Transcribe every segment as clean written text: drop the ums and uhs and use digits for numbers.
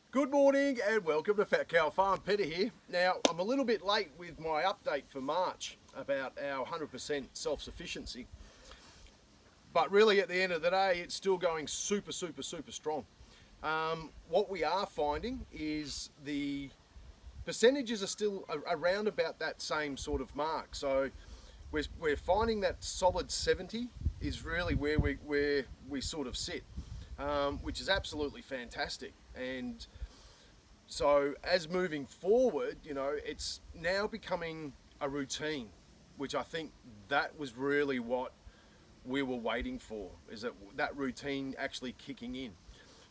Good morning and welcome to Fat Cow Farm. Peter here. Now, I'm a little bit late with my update for March about our 100% self-sufficiency. But really at the end of the day, it's still going super strong. What we are finding is the percentages are still around about that same sort of mark. So we're finding that solid 70 is really where we sort of sit, which is absolutely fantastic. And so as moving forward, it's now becoming a routine, which I think that was really what we were waiting for, is that routine actually kicking in.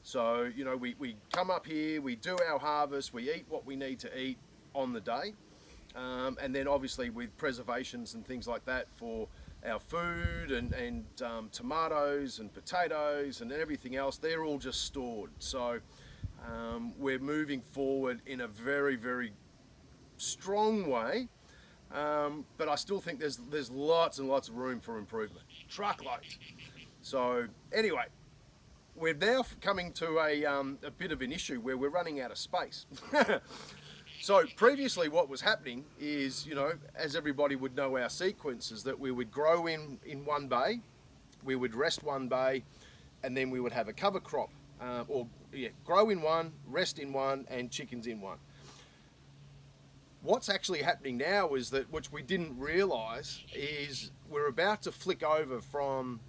So, we come up here, we do our harvest, we eat what we need to eat on the day. And then obviously with preservations and things like that for our food and tomatoes and potatoes and everything else, they're all just stored. So we're moving forward in a very strong way, but I still think there's lots and lots of room for improvement. Truckloads. So anyway, we're now coming to a bit of an issue where we're running out of space. So previously what was happening is, as everybody would know our sequences, that we would grow in one bay, we would rest one bay, and then we would have a cover crop, grow in one, rest in one, and chickens in one. What's actually happening now is that, which we didn't realise, is we're about to flick over from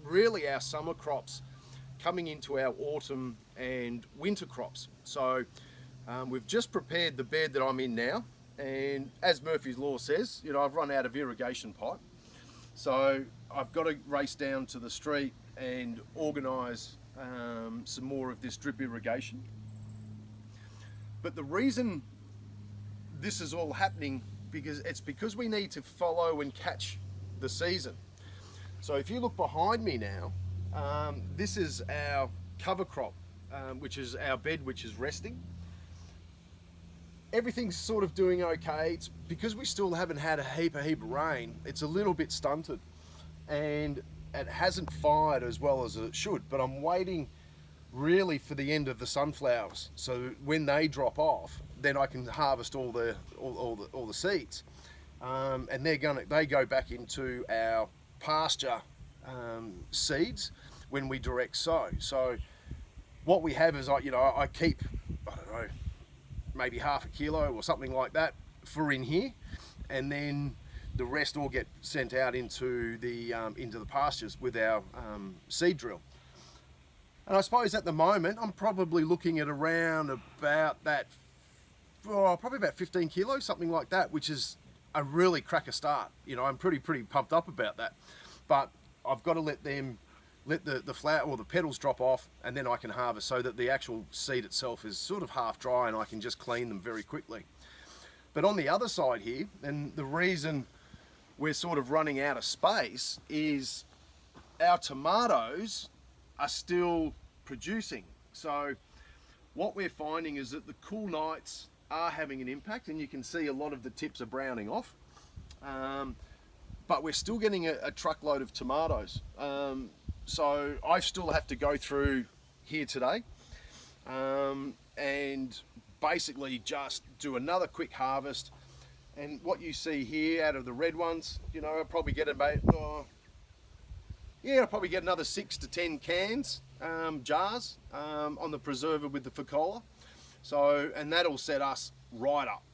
really our summer crops coming into our autumn and winter crops. So we've just prepared the bed that I'm in now, and as Murphy's Law says, I've run out of irrigation pipe. So I've got to race down to the street and organise some more of this drip irrigation. But the reason this is all happening because we need to follow and catch the season. So if you look behind me now, this is our cover crop, which is our bed, which is resting. Everything's sort of doing okay. It's because we still haven't had a heap of rain, it's a little bit stunted, and it hasn't fired as well as it should, but I'm waiting really for the end of the sunflowers. So when they drop off, then I can harvest all the seeds, and they go back into our pasture seeds when we direct sow. So what we have is I keep, I don't know, maybe half a kilo or something like that for in here, and then the rest all get sent out into the pastures with our seed drill. And I suppose at the moment I'm probably looking at around about that, probably about 15 kilos, something like that, which is a really cracker start. I'm pretty pumped up about that. But I've got to let the flower or the petals drop off, and then I can harvest, so that the actual seed itself is sort of half dry and I can just clean them very quickly. But on the other side here, and the reason we're sort of running out of space, is our tomatoes are still producing. So what we're finding is that the cool nights are having an impact, and you can see a lot of the tips are browning off, but we're still getting a truckload of tomatoes. So I still have to go through here today and basically just do another quick harvest. And what you see here out of the red ones, I'll probably get about, I'll probably get another 6 to 10 cans, jars, on the preserver with the Ficola. So, and that'll set us right up.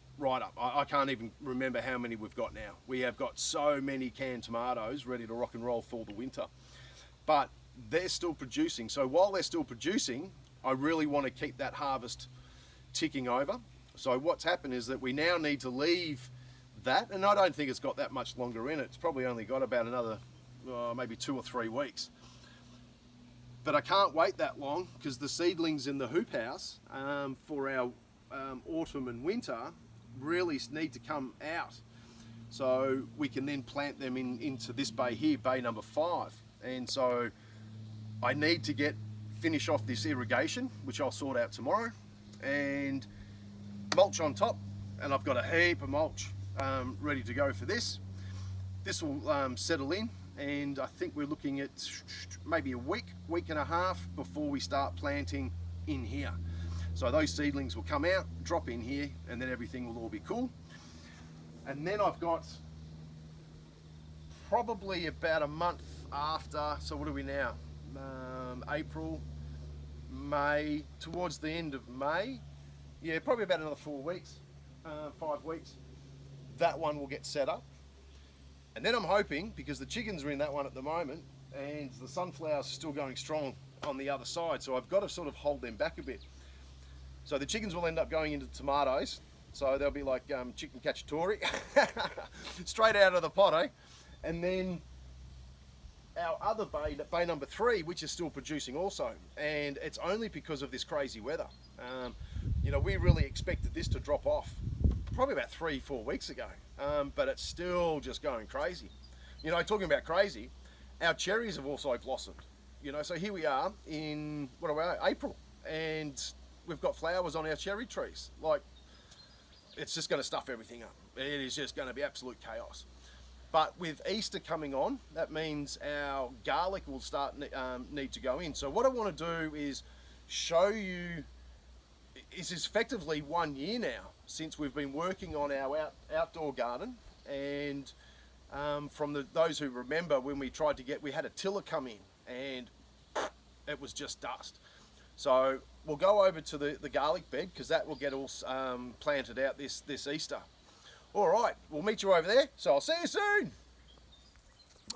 I can't even remember how many we've got now. We have got so many canned tomatoes ready to rock and roll for the winter. But they're still producing. So while they're still producing, I really want to keep that harvest ticking over. So what's happened is that we now need to leave that, and I don't think it's got that much longer in it. It's probably only got about another maybe 2 or 3 weeks. But I can't wait that long, because the seedlings in the hoop house for our autumn and winter really need to come out. So we can then plant them into this bay here, bay number 5. And so I need to finish off this irrigation, which I'll sort out tomorrow, and mulch on top. And I've got a heap of mulch ready to go for this. This will settle in, and I think we're looking at maybe a week and a half before we start planting in here. So those seedlings will come out, drop in here, and then everything will all be cool. And then I've got probably about a month after, so what are we now? April, May, towards the end of May. Yeah, probably about another 4 weeks, 5 weeks. That one will get set up. And then I'm hoping, because the chickens are in that one at the moment, and the sunflowers are still going strong on the other side, so I've got to sort of hold them back a bit. So the chickens will end up going into tomatoes, so they'll be like chicken cacciatore, straight out of the pot, eh? And then our other bay number 3, which is still producing also, and it's only because of this crazy weather. You know, we really expected this to drop off probably about 3-4 weeks ago, but it's still just going crazy. You know, talking about crazy, our cherries have also blossomed. You know, so here we are in, what are we, April, and we've got flowers on our cherry trees. Like, it's just going to stuff everything up. It is just going to be absolute chaos. But with Easter coming on, that means our garlic will start need to go in. So what I want to do is show you, it's effectively 1 year now since we've been working on our outdoor garden. And from those who remember, when we tried to we had a tiller come in and it was just dust. So we'll go over to the garlic bed, because that will get all planted out this Easter. All right, we'll meet you over there, so I'll see you soon.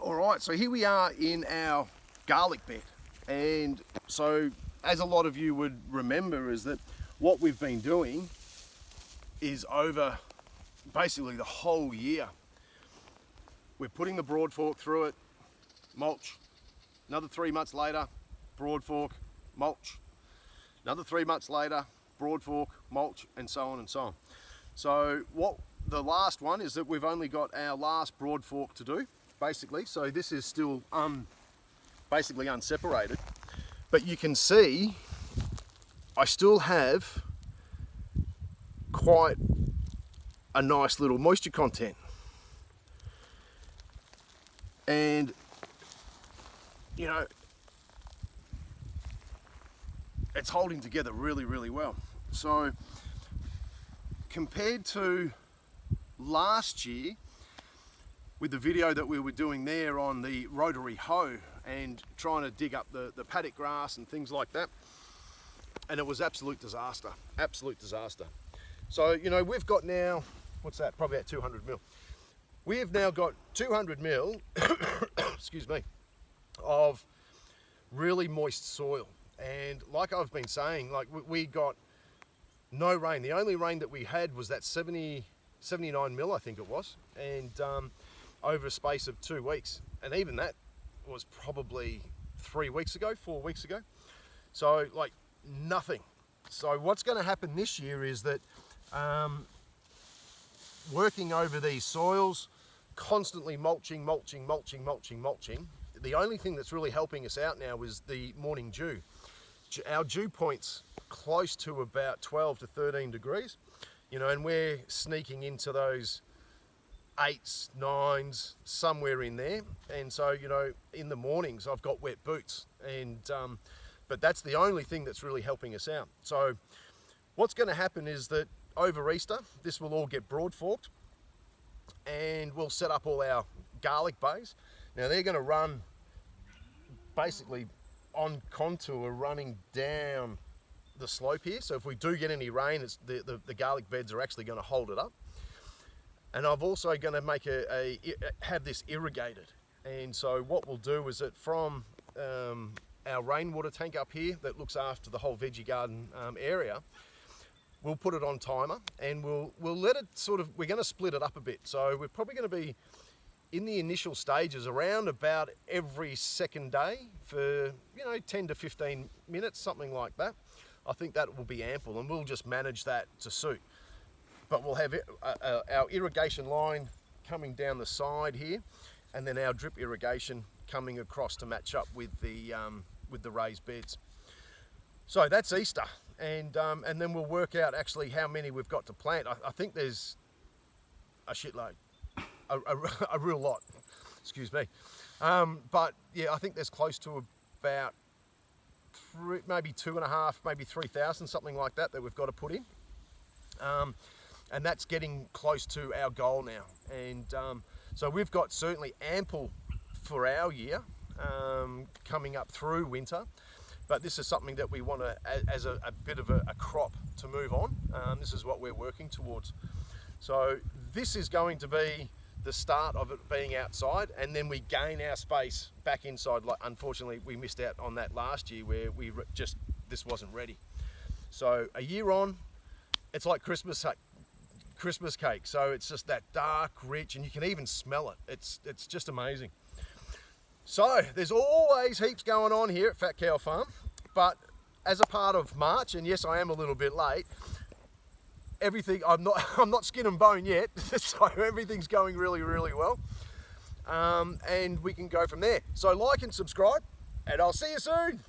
All right, so here we are in our garlic bed. And so, as a lot of you would remember, is that what we've been doing is over basically the whole year. We're putting the broad fork through it, mulch. Another 3 months later, broad fork, mulch. Another 3 months later, broad fork, mulch, and so on and so on. So what the last one is that we've only got our last broad fork to do, basically. So this is still basically unseparated. But you can see I still have quite a nice little moisture content. And, you know, it's holding together really, really well. So compared to last year, with the video that we were doing there on the rotary hoe and trying to dig up the paddock grass and things like that, and it was absolute disaster, absolute disaster. So, you know, we've got now, what's that, probably about 200 mil. We have now got 200 mil, excuse me, of really moist soil. And like I've been saying, like we got no rain. The only rain that we had was that 79 mil, I think it was, and over a space of 2 weeks. And even that was probably 3 weeks ago, 4 weeks ago. So like nothing. So what's going to happen this year is that working over these soils, constantly mulching. The only thing that's really helping us out now is the morning dew. Our dew point's close to about 12 to 13 degrees, you know, and we're sneaking into those 8s, 9s, somewhere in there. And so, you know, in the mornings I've got wet boots, and but that's the only thing that's really helping us out. So what's going to happen is that over Easter, this will all get broad forked, and we'll set up all our garlic bays. Now they're going to run basically on contour, running down the slope here. So if we do get any rain, it's the garlic beds are actually going to hold it up. And I'm also going to make have this irrigated. And so what we'll do is that from our rainwater tank up here that looks after the whole veggie garden area, we'll put it on timer, and we'll let it sort of, we're going to split it up a bit. So we're probably going to be in the initial stages around about every second day for, you know, 10 to 15 minutes, something like that. I think that will be ample, and we'll just manage that to suit. But we'll have our irrigation line coming down the side here, and then our drip irrigation coming across to match up with the raised beds. So that's Easter, and then we'll work out actually how many we've got to plant. I think there's a shitload, a real lot, excuse me. But yeah, I think there's close to about maybe 2.5, maybe 3,000, something like that we've got to put in. And that's getting close to our goal now. And so we've got certainly ample for our year coming up through winter. But this is something that we want to, as a bit of a crop to move on. This is what we're working towards. So this is going to be the start of it being outside, and then we gain our space back inside. Like, unfortunately, we missed out on that last year where this wasn't ready. So a year on, it's like Christmas cake. So it's just that dark, rich, and you can even smell it. It's just amazing. So there's always heaps going on here at Fat Cow Farm, but as a part of March, and yes, I am a little bit late, everything, I'm not skin and bone yet, so everything's going really, really well. And we can go from there. So like and subscribe, and I'll see you soon.